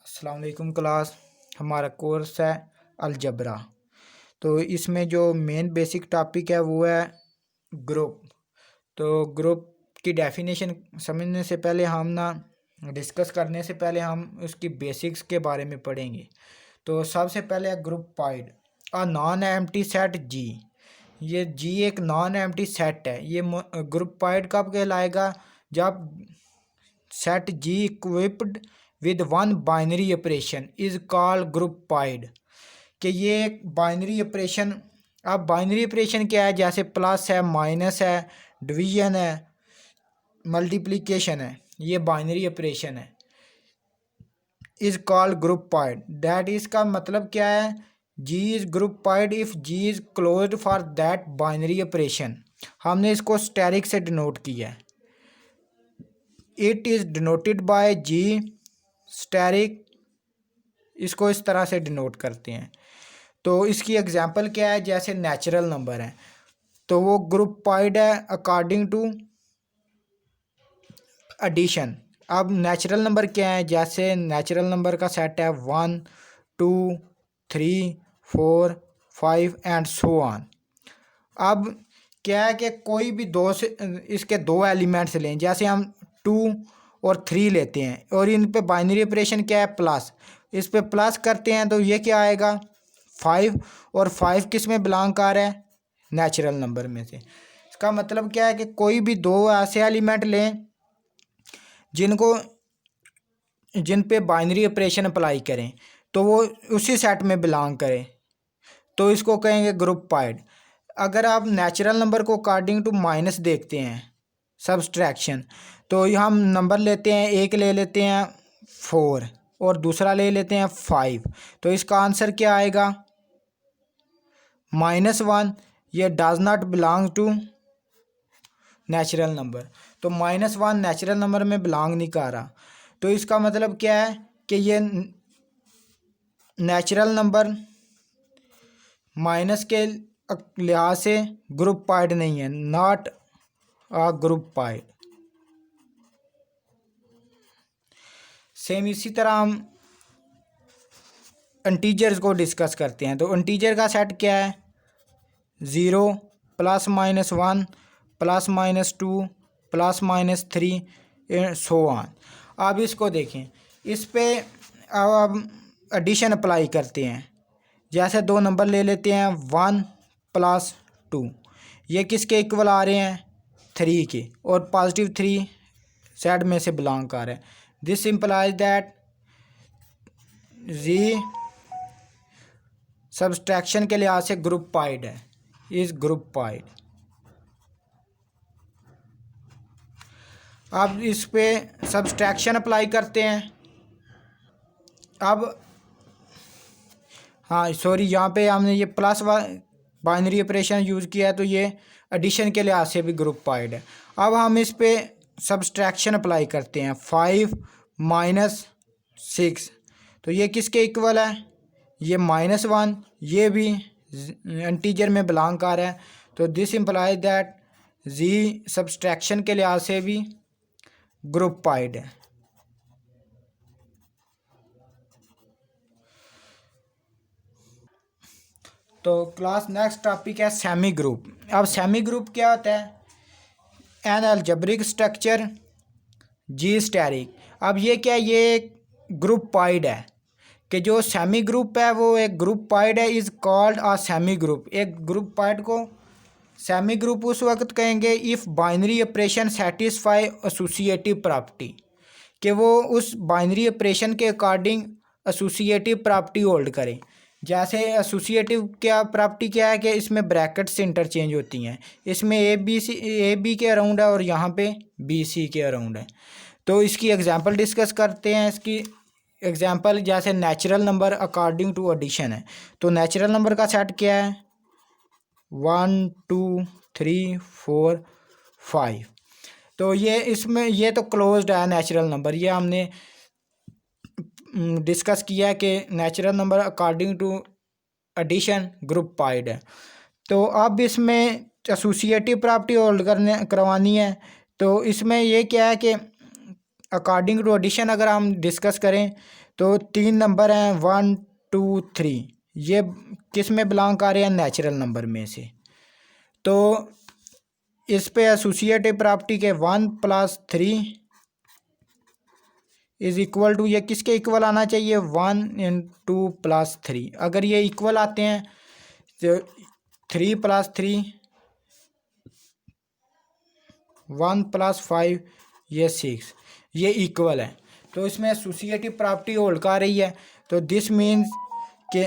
अस्सलाम वालेकुम क्लास। हमारा कोर्स है अलजबरा। तो इसमें जो मेन बेसिक टॉपिक है वो है ग्रुप। तो ग्रुप की डेफिनेशन समझने से पहले हम ना डिस्कस करने से पहले हम उसकी बेसिक्स के बारे में पढ़ेंगे। तो सबसे पहले है groupoid a non empty set G. ये जी एक नॉन एम्प्टी सेट है। ये ग्रुप पाइड कब कहलाएगा? जब set G equipped with one binary operation is called groupoid. कि ये एक बाइनरी ऑपरेशन। अब बाइनरी ऑपरेशन क्या है? जैसे प्लस है, माइनस है, डिवीजन है, मल्टीप्लिकेशन है, ये बाइनरी ऑपरेशन है, is called groupoid. That is का मतलब क्या है? G is groupoid if G is closed for that binary operation. हमने इसको स्टेरिक से डिनोट किया है। It is denoted by G asterisk. इसको इस तरह से डिनोट करते हैं। तो इसकी एग्जांपल क्या है? जैसे नेचुरल नंबर है तो वो ग्रुप पाइड है अकॉर्डिंग टू एडिशन। अब नेचुरल नंबर क्या है? जैसे नेचुरल नंबर का सेट है 1 2 3 4 5 एंड सो ऑन। अब क्या है कि कोई भी दो से इसके दो एलिमेंट्स लें। जैसे हम 2 और 3 लेते हैं और इन पे बाइनरी ऑपरेशन क्या है? प्लस। इस पे प्लस करते हैं तो ये क्या आएगा? 5। और 5 किस में बिलोंग कर रहा है? नेचुरल नंबर में से। इसका मतलब क्या है कि कोई भी दो ऐसे एलिमेंट लें जिन पे बाइनरी ऑपरेशन अप्लाई करें तो वो उसी सेट में बिलोंग करें, तो इसको कहेंगे ग्रुप पाइड। अगर आप नेचुरल नंबर को अकॉर्डिंग टू माइनस देखते हैं, सब्सट्रैक्शन, तो हम नंबर लेते हैं, एक ले लेते हैं 4 और दूसरा ले लेते हैं 5, तो इसका आंसर क्या आएगा? -1। ये does not belong to natural number. तो -1 नेचुरल नंबर में बिलोंग नहीं कर रहा। तो इसका मतलब क्या है कि ये नेचुरल नंबर माइनस के लिहाज से ग्रुप पाइड नहीं है, not a group pied. Same इसी तरह हम इंटीजर्स को डिस्कस करते हैं। तो इंटीजर का सेट क्या है? 0 +-1 +-2 +-3 सो ऑन। अब इसको देखें, इस पे अब एडिशन अप्लाई करते हैं। जैसे दो नंबर ले लेते हैं 1 + 2, ये किसके इक्वल आ रहे हैं? 3 के, और +3 सेट में से बिलोंग कर रहे हैं। This implies that G subtraction के लिहाज से ग्रुप पाइड है, इज ग्रुप पाइड। अब इस पे सब्सट्रैक्शन अप्लाई करते हैं। अब हाँ सॉरी, यहाँ पे हमने ये प्लस बाइनरी ऑपरेशन यूज़ किया है, तो ये एडिशन के लिहाज से भी ग्रुप पाइड है। अब हम इस पे सब्सट्रैक्शन अप्लाई करते हैं। 5 - 6, तो ये किसके इक्वल है? ये -1, ये भी इंटीजर में बिलोंग कर रहा है। तो this implies that G subtraction के लिहाज से भी ग्रुप पाइड है। तो क्लास नेक्स्ट टॉपिक है सेमी ग्रुप। अब सेमी ग्रुप क्या होता है? An algebraic structure G asterisk. अब ये क्या? ये एक ग्रुप पाइड है। कि जो सेमी ग्रुप है वो एक ग्रुप पाइड है, is called a semi group. एक ग्रुप पाइड को सेमी ग्रुप उस वक्त कहेंगे if binary operation satisfy associative property. कि वो उस बाइनरी ऑपरेशन के अकॉर्डिंग एसोसिएटिव प्रॉपर्टी होल्ड करें। जैसे एसोसिएटिव क्या प्रॉपर्टी क्या है? कि इसमें ब्रैकेट्स इंटरचेंज होती हैं। इसमें ए बी के अराउंड है और यहाँ पे बी सी के अराउंड है। तो इसकी एग्जांपल डिस्कस करते हैं। इसकी एग्जांपल जैसे natural number according to addition है। तो नेचुरल नंबर का सेट क्या है? 1 2 3 4 5। तो ये इसमें ये तो क्लोज्ड है नेचुरल नंबर। ये हमने डिस्कस किया कि natural number according to addition groupoid है। तो अब इसमें एसोसिएटिव प्रॉपर्टी होल्ड करवानी है। तो इसमें ये क्या है कि अकॉर्डिंग टू एडिशन अगर हम डिस्कस करें तो 3 नंबर हैं 1 2 3, ये किस में बिलोंग कर रहे हैं? नेचुरल नंबर में से। तो इस पे एसोसिएटिव प्रॉपर्टी के 1 + 3 इज इक्वल टू, ये किसके इक्वल आना चाहिए? 1 × 2 + 3। अगर ये इक्वल आते हैं तो 3 + 3 1 + 5 ये 6, ये इक्वल है। तो इसमें एसोसिएटिव प्रॉपर्टी होल्ड कर रही है। तो दिस मीन्स के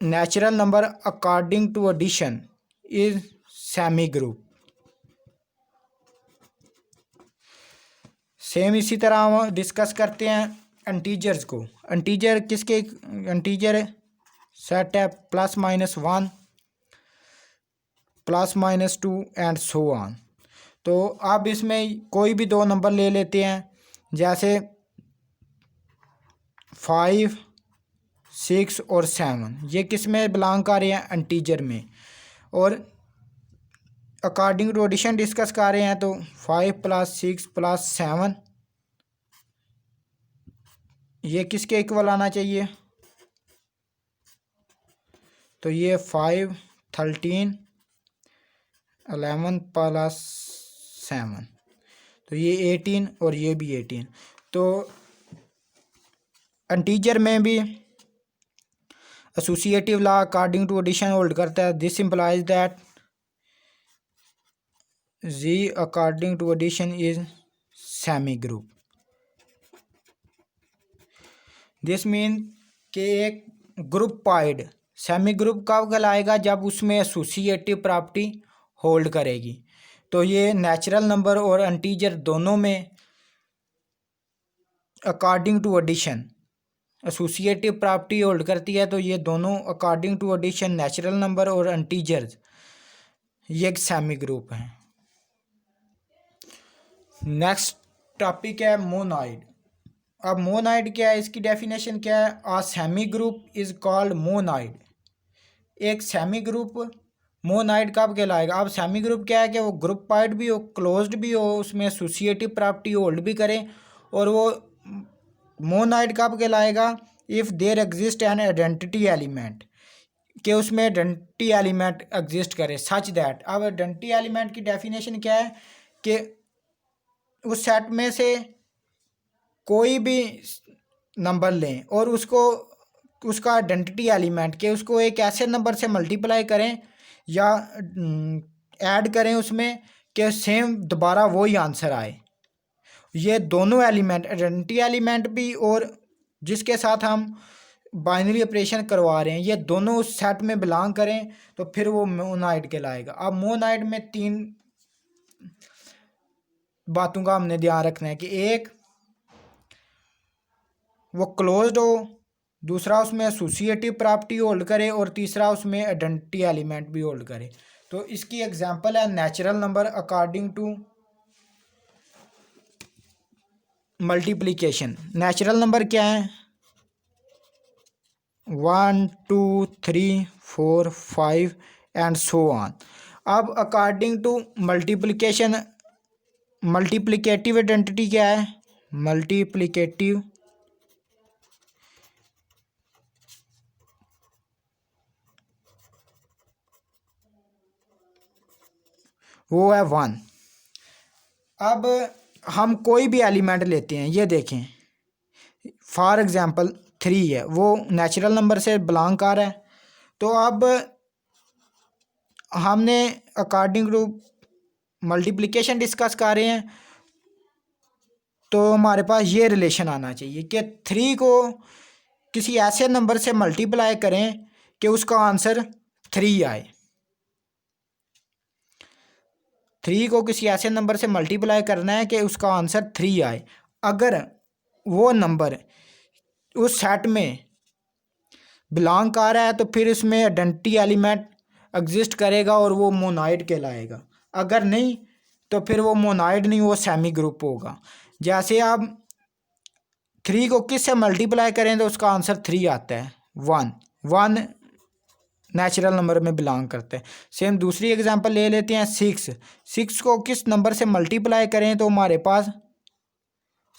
natural number according to addition is semi group. Same इसी तरह हम डिस्कस करते हैं इंटीजर्स को। इंटीजर किसके इंटीजर सेट है? ±1 ±2 एंड सो ऑन। तो अब इसमें कोई भी दो नंबर ले लेते हैं, जैसे 5 6 और 7, ये किस में बिलोंग कर रहे हैं? इंटीजर में। और अकॉर्डिंग टू एडिशन डिस्कस कर रहे हैं तो 5 + 6 + 7 ये किसके इक्वल आना चाहिए? तो ये 5 13 11 + 7, तो ये 18 और ये भी 18। तो इंटीजर में भी associative law according to addition hold करता है। This implies that Z according to addition is semi group. This mean कि एक ग्रुप पाइड सेमी ग्रुप कब कहलाएगा? जब उसमें एसोसिएटिव प्रॉपर्टी होल्ड करेगी। तो ये नेचुरल नंबर और इंटीजर दोनों में according to addition associative property hold करती है। तो ये दोनों according to addition natural number और इंटीजर्स ये एक सेमी ग्रुप है। नेक्स्ट टॉपिक है मोनाइड। अब मोनाइड क्या है? इसकी डेफिनेशन क्या है? A semi group is called monoid. एक सेमी ग्रुप मोनाइड कब कहलाएगा? अब सेमी ग्रुप क्या है कि वो ग्रुप पाइड भी हो, क्लोज्ड भी हो, उसमें एसोसिएटिव प्रॉपर्टी होल्ड भी करे। और वो मोनाइड कब कहलाएगा? If there exist an identity element, कि उसमें आइडेंटिटी एलिमेंट एग्जिस्ट करे सच दैट। अब आइडेंटिटी एलिमेंट की डेफिनेशन क्या है कि उस सेट में से कोई भी नंबर लें और उसको उसका आइडेंटिटी एलिमेंट के उसको एक ऐसे नंबर से मल्टीप्लाई करें या ऐड करें उसमें कि सेम दोबारा वही आंसर आए। ये दोनों एलिमेंट आइडेंटिटी एलिमेंट भी और जिसके साथ हम बाइनरी ऑपरेशन करवा रहे हैं ये दोनों उस सेट में बिलोंग करें तो फिर वो मोनाइड कहलाएगा। अब मोनाइड में 3 बातों का हमने ध्यान रखना है कि एक वो क्लोज्ड हो, दूसरा उसमें एसोसिएटिव प्रॉपर्टी होल्ड करे और तीसरा उसमें आइडेंटिटी एलिमेंट भी होल्ड करे। तो इसकी एग्जांपल है natural number according to multiplication. Natural number क्या है? 1 2 3 4 5 एंड सो ऑन। अब according to multiplication multiplicative identity क्या है? मल्टीप्लिकेटिव वो है 1। अब हम कोई भी एलिमेंट लेते हैं, ये देखें फॉर एग्जांपल 3 है, वो नेचुरल नंबर से बिलोंग कर रहा है। तो अब हमने अकॉर्डिंग टू मल्टीप्लिकेशन डिस्कस कर रहे हैं तो हमारे पास ये रिलेशन आना चाहिए कि 3 को किसी ऐसे नंबर से मल्टीप्लाई करें कि उसका आंसर 3 आए। 3 को किसी ऐसे नंबर से मल्टीप्लाई करना है कि उसका आंसर 3 आए। अगर वो नंबर उस सेट में बिलोंग कर रहा है तो फिर इसमें आइडेंटिटी एलिमेंट एग्जिस्ट करेगा और वो मोनाइड कहलाएगा। अगर नहीं तो फिर वो मोनाइड नहीं, वो सेमी ग्रुप होगा। जैसे आप 3 को किस से मल्टीप्लाई करें तो उसका आंसर 3 आता है। 1 नेचुरल नंबर में बिलोंग करते हैं। सेम दूसरी एग्जांपल ले लेते हैं 6 को किस नंबर से मल्टीप्लाई करें तो हमारे पास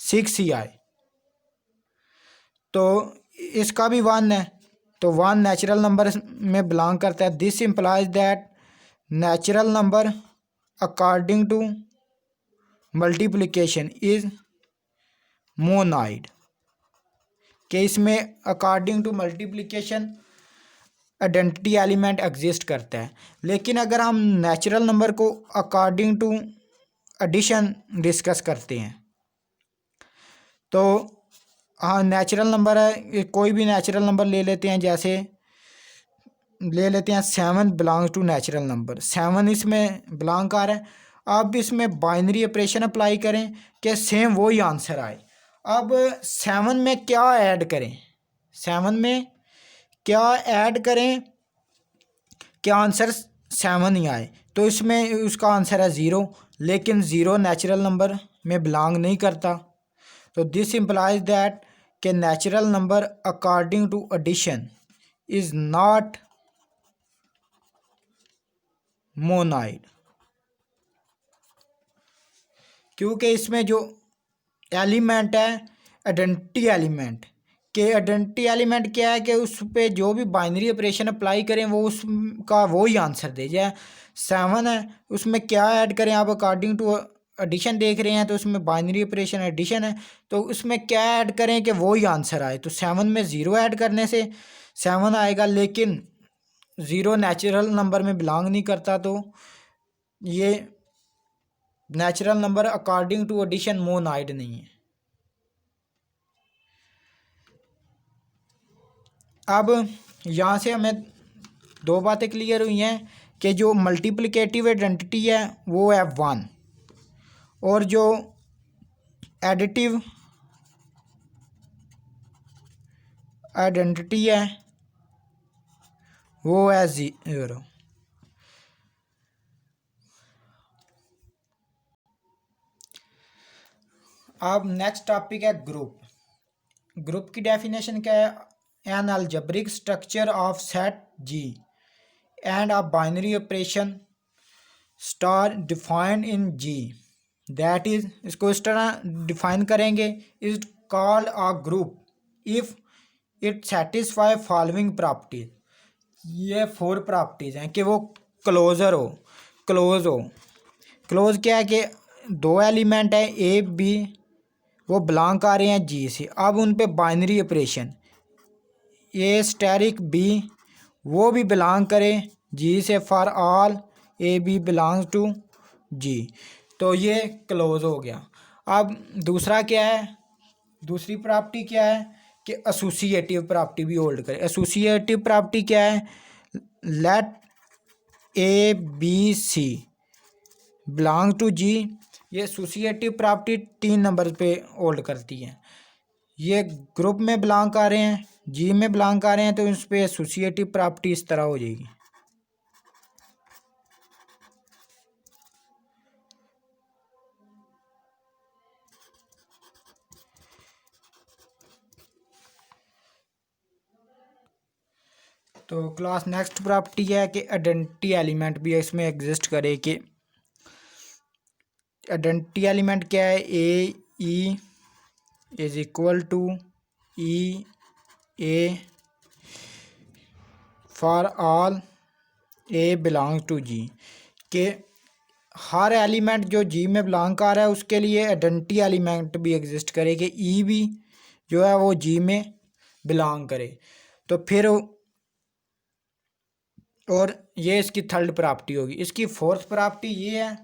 6 ही आए। तो इसका भी 1 है, तो 1 नेचुरल नंबर में बिलोंग करता है। This implies that natural number according to multiplication is monoid, कि इसमें according to multiplication identity element exist करता है। लेकिन अगर हम नेचुरल नंबर को अकॉर्डिंग टू एडिशन डिस्कस करते हैं तो हाँ, नेचुरल नंबर है, कोई भी नेचुरल नंबर ले लेते हैं, जैसे ले लेते हैं 7 बिलोंग्स टू नेचुरल नंबर, 7 इसमें बिलोंग कर रहा है। अब इसमें बाइनरी ऑपरेशन अप्लाई करें कि सेम वही आंसर आए। अब 7 में क्या ऐड करें, 7 में क्या ऐड करें क्या आंसर 7 ही आए, तो इसमें उसका आंसर है 0, लेकिन 0 नेचुरल नंबर में बिलोंग नहीं करता। तो दिस इम्प्लाइज दैट कि natural number according to addition is not monoid, क्योंकि इसमें जो एलिमेंट है आइडेंटिटी एलिमेंट, के आइडेंटिटी एलिमेंट क्या है कि उस पर जो भी बाइनरी ऑपरेशन अप्लाई करें वो उसका वो ही आंसर दे जाए। 7 है, उसमें क्या ऐड करें आप, अकॉर्डिंग टू एडिशन देख रहे हैं तो उसमें बाइनरी ऑपरेशन एडिशन है, तो उसमें क्या ऐड करें कि वो ही आंसर आए। तो 7 में 0 ऐड करने से 7 आएगा, लेकिन 0 नेचुरल नंबर में बिलोंग नहीं करता, तो ये natural number according to addition monoid नहीं है। अब यहाँ से हमें 2 बातें क्लियर हुई हैं कि जो मल्टीप्लिकेटिव आइडेंटिटी है वो है 1, और जो एडिटिव आइडेंटिटी है वो है 0। अब नेक्स्ट टॉपिक है ग्रुप। ग्रुप की डेफिनेशन क्या है, an algebraic structure of set G and a binary operation star defined in G, that is, इसको इस तरह डिफाइन करेंगे, is called a group if it satisfy following properties. ये 4 properties हैं कि वो क्लोजर हो, क्लोज हो। क्लोज क्या है कि 2 एलिमेंट है ए बी, वो बिलोंग कर रहे हैं जी से। अब उन पे binary operation A asterisk B वो भी बिलोंग करे जी से, for all A B belongs to G, तो ये क्लोज हो गया। अब दूसरा क्या है, दूसरी प्रॉपर्टी क्या है कि एसोसिएटिव प्रॉपर्टी भी होल्ड करे। एसोसिएटिव प्रॉपर्टी क्या है, let a b c belong to G, ये एसोसिएटिव प्रॉपर्टी 3 नंबर पे होल्ड करती है। ये ग्रुप में बिलोंग कर रहे हैं, जी में बिलोंग कर रहे हैं, तो इस पर एसोसिएटिव प्रॉपर्टी इस तरह हो जाएगी। तो क्लास नेक्स्ट प्रॉपर्टी है कि आइडेंटिटी एलिमेंट भी इसमें एग्जिस्ट करे, कि आइडेंटिटी एलिमेंट क्या है, a e is equal to e a for all a belong to G, के हर एलिमेंट जो जी में बिलोंग कर रहा है उसके लिए आइडेंटिटी एलिमेंट भी एग्जिस्ट करे कि ई भी जो है वो जी में बिलोंग करे। तो फिर और ये इसकी थर्ड प्रॉपर्टी होगी। इसकी फोर्थ प्रॉपर्टी ये है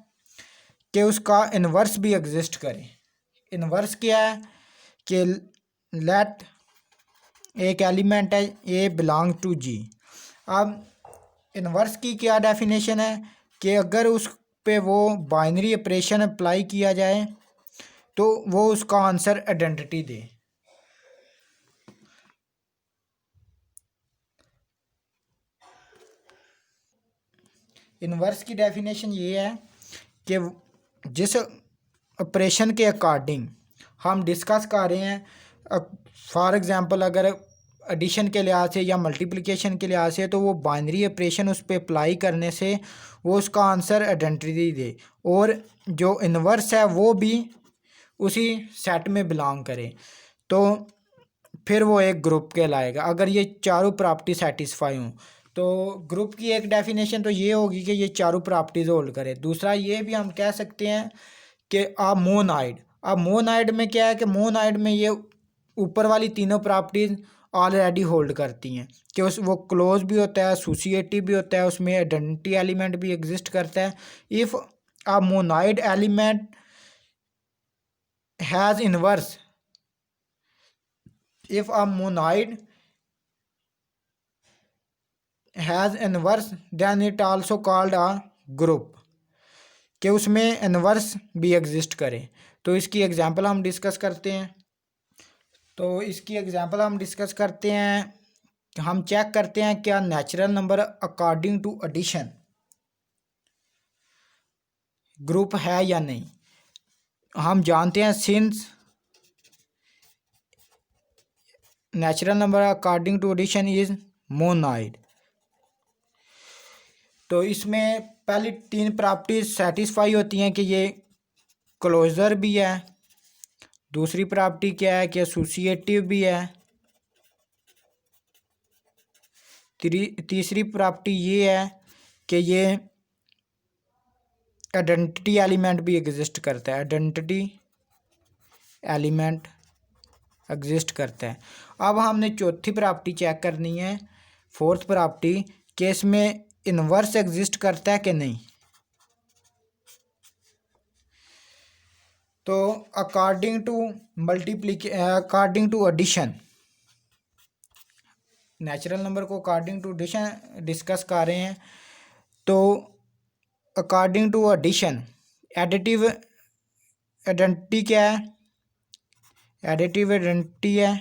कि उसका इन्वर्स भी एग्जिस्ट करे। इन्वर्स क्या है कि लेट एक एलिमेंट है ए बिलोंग टू जी। अब इन्वर्स की क्या डेफिनेशन है कि अगर उस पे वो बाइनरी ऑपरेशन अप्लाई किया जाए तो वो उसका आंसर आइडेंटिटी दे। इन्वर्स की डेफिनेशन ये है कि जिस ऑपरेशन के अकॉर्डिंग हम डिस्कस कर रहे हैं, फॉर एग्जांपल अगर एडिशन के लिहाज से या मल्टीप्लिकेशन के लिहाज से, तो वो बाइनरी ऑपरेशन उस पर अप्लाई करने से वो उसका आंसर आइडेंटिटी दे, और जो इन्वर्स है वो भी उसी सेट में बिलोंग करे तो फिर वो एक ग्रुप कहलाएगा। अगर ये चारों प्रॉपर्टी सेटिस्फाई हों तो ग्रुप की एक डेफिनेशन तो ये होगी कि ये चारों प्रॉपर्टीज होल्ड करे। दूसरा ये भी हम कह सकते हैं कि मोनाइड। अब मोनाइड में क्या है कि मोनाइड में ये ऊपर वाली तीनों प्रॉपर्टीज ऑलरेडी होल्ड करती हैं कि उस वो क्लोज भी होता है, एसोसिएटिव भी होता है, उसमें आइडेंटिटी एलिमेंट भी एग्जिस्ट करता है। If a monoid element has inverse, if a monoid has inverse then it also called a group, कि उसमें इनवर्स भी एग्जिस्ट करे। तो इसकी एग्जांपल हम डिस्कस करते हैं। हम चेक करते हैं क्या natural number according to addition group है या नहीं। हम जानते हैं since natural number according to addition is monoid, तो इसमें पहली तीन प्रॉपर्टीज सेटिस्फाई होती हैं कि ये क्लोजर भी है, दूसरी प्रॉपर्टी क्या है कि एसोसिएटिव भी है, तीसरी प्रॉपर्टी ये है कि ये आइडेंटिटी एलिमेंट भी एग्जिस्ट करता है, आइडेंटिटी एलिमेंट एग्जिस्ट करता है। अब हमने चौथी प्रॉपर्टी चेक करनी है, फोर्थ प्रॉपर्टी, कि इसमें इनवर्स एग्जिस्ट करता है कि नहीं। तो according to addition, natural number को अकॉर्डिंग टू एडिशन डिस्कस कर रहे हैं। तो according to addition additive identity क्या है, एडिटिव आइडेंटिटी है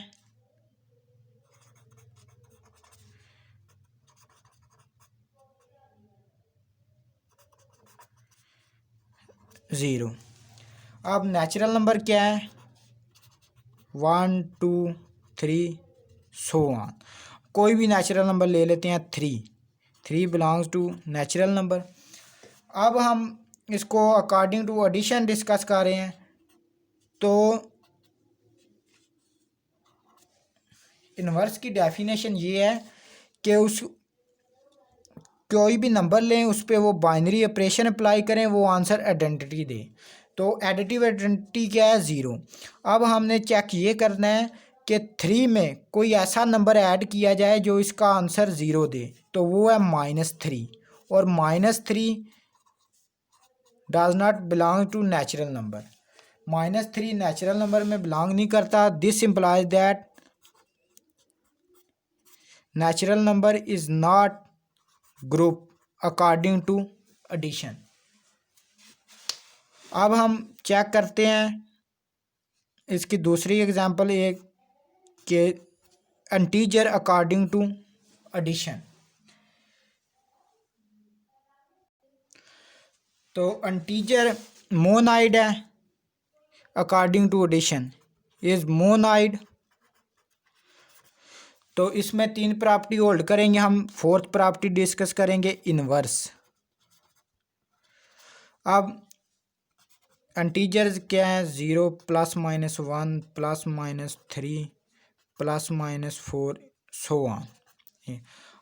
ज़ीरो। अब नेचुरल नंबर क्या है, 1 2 3 सो ऑन। कोई भी नेचुरल नंबर ले लेते हैं, 3 बिलोंग्स टू नेचुरल नंबर। अब हम इसको अकॉर्डिंग टू एडिशन डिस्कस कर रहे हैं। तो इनवर्स की डेफिनेशन ये है कि उस कोई भी नंबर लें उस पर वो बाइनरी ऑपरेशन अप्लाई करें, वो आंसर आइडेंटिटी दे। तो एडिटिव आइडेंटिटी क्या है, 0। अब हमने चेक ये करना है कि 3 में कोई ऐसा नंबर ऐड किया जाए जो इसका आंसर 0 दे, तो वो है -3, और -3 does not belong to natural number. -3 natural number में बिलोंग नहीं करता। This implies that natural number is not group according to addition. अब हम चेक करते हैं इसकी दूसरी एग्जांपल, एक के इंटीजर अकॉर्डिंग टू एडिशन। तो इंटीजर मोनाइड है according to addition is monoid. तो इसमें 3 प्रॉपर्टी होल्ड करेंगे हम। फोर्थ प्रॉपर्टी डिस्कस करेंगे, इनवर्स। अब इंटीजर्स क्या है, 0 +-1 +-3 +-4 सो ऑन।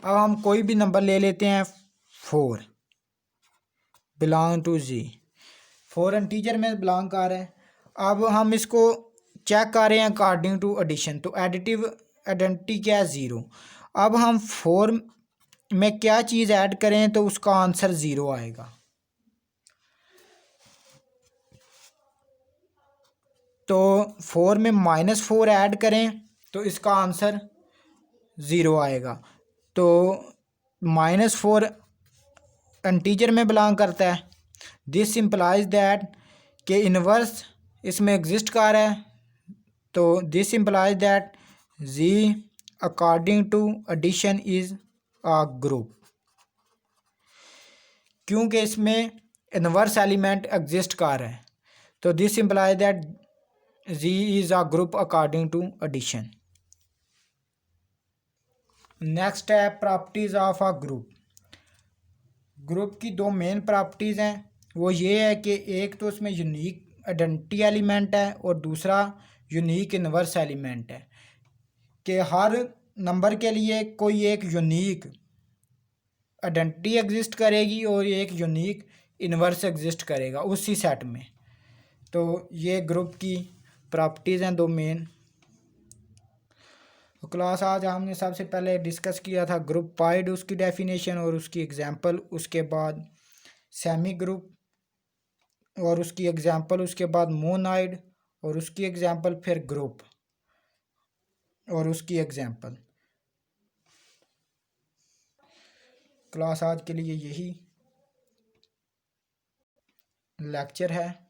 अब हम कोई भी नंबर ले लेते हैं, 4 बिलोंग टू जी, 4 इंटीजर में बिलोंग कर रहे हैं। अब हम इसको चेक कर रहे हैं अकॉर्डिंग टू एडिशन। तो एडिटिव आइडेंटिटी क्या है, 0। अब हम 4 में क्या चीज़ ऐड करें तो उसका आंसर 0 आएगा। तो 4 में -4 ऐड करें तो इसका आंसर 0 आएगा। तो -4 इंटीजर में बिलोंग करता है। दिस इम्प्लाइज दैट कि इनवर्स इसमें एग्जिस्ट कर रहा है। तो this implies that G according to addition is a group, क्योंकि इसमें इनवर्स एलिमेंट एग्जिस्ट कर रहा है। तो this implies that Z is a group according to addition. Next है properties of a group. Group की 2 मेन प्रॉपर्टीज़ हैं। वो ये है कि एक तो उसमें यूनिक आइडेंटिटी एलिमेंट है और दूसरा यूनिक इन्वर्स एलिमेंट है, कि हर नंबर के लिए कोई एक यूनिक आइडेंटिटी एग्जिस्ट करेगी और एक यूनिक इन्वर्स एग्जिस्ट करेगा उसी सेट में। तो ये ग्रुप की प्रॉपर्टीज़ हैं दो मेन। तो क्लास आज हमने सबसे पहले डिस्कस किया था ग्रुप पाइड, उसकी डेफिनेशन और उसकी एग्जांपल, उसके बाद सेमी ग्रुप और उसकी एग्जांपल, उसके बाद मोनाइड और उसकी एग्जांपल, फिर ग्रुप और उसकी एग्जांपल। क्लास आज के लिए यही लेक्चर है।